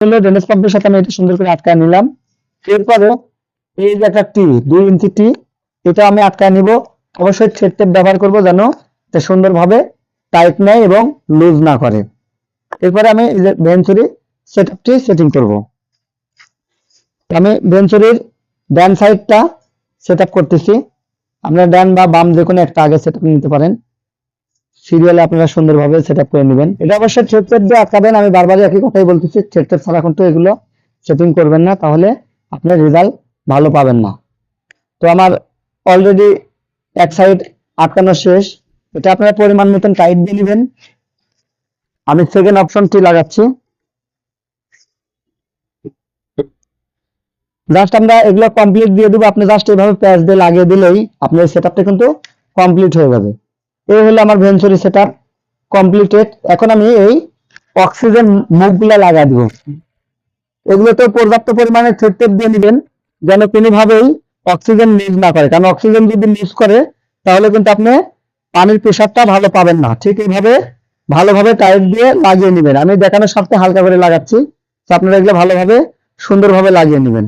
হলো ড্রেনেজ পাম্পের সাথে আমি এটা সুন্দর করে আটকায় নিলাম। এরপরে এই যে একটা টি 2 ইঞ্চি টি, এটা আমি আটকায় নিব। অবশ্যই থ্রেড টেপ ব্যবহার করব যেন এটা সুন্দরভাবে টাইট নেয় এবং লুজ না করে। এরপরে আমি এই যে ভেঞ্চুরি সেটআপটি সেটিং করব। আমি ভেঞ্চুরির ডান সাইডটা সেটআপ করতেছি। আপনারা ডান বা বাম যে কোনো একটা আগে সেটআপ নিতে পারেন। সিরিয়ালে আপনারা সুন্দরভাবে সেটআপ করে নেবেন। এটা অবশ্যই থ্রেড টেপ দিয়ে আটকাবেন। আমি বারবার একই কথাই বলতেছি, থ্রেড টেপ ছাড়া কিন্তু এগুলো সেটিং করবেন না, তাহলে আপনার রেজাল্ট ভালো পাবেন না। তো আমার অলরেডি এক সাইড আটকানো শেষ। এটা আপনারা পরিমাণ মতন টাইট দিয়ে নেবেন। আমি সেকেন্ড অপশনটি লাগাচ্ছি। জাস্ট আমরা এগুলো কমপ্লিট দিয়ে দেবো। আপনি জাস্ট এইভাবে প্যাচ দিয়ে লাগিয়ে দিলেই আপনার সেটআপটা কিন্তু কমপ্লিট হয়ে যাবে। এই হলো আমার ভেঞ্চুরি সেটআপ কমপ্লিটেড। এখন আমি এই অক্সিজেন মুখগুলা লাগা দিব। এগুলোতে পর্যাপ্ত পরিমাণে থ্রেড টেপ দিয়ে নেবেন যেন কোনোভাবেই অক্সিজেন লিজ না করে, কারণ অক্সিজেন যদি লিজ করে তাহলে কিন্তু আপনি পানির প্রেশারটা ভালো পাবেন না। ঠিক এইভাবে ভালোভাবে টাইট দিয়ে লাগিয়ে নেবেন। আমি দেখানোর স্বার্থে হালকা করে লাগাচ্ছি, তো আপনারা এগুলো ভালোভাবে সুন্দরভাবে লাগিয়ে নেবেন।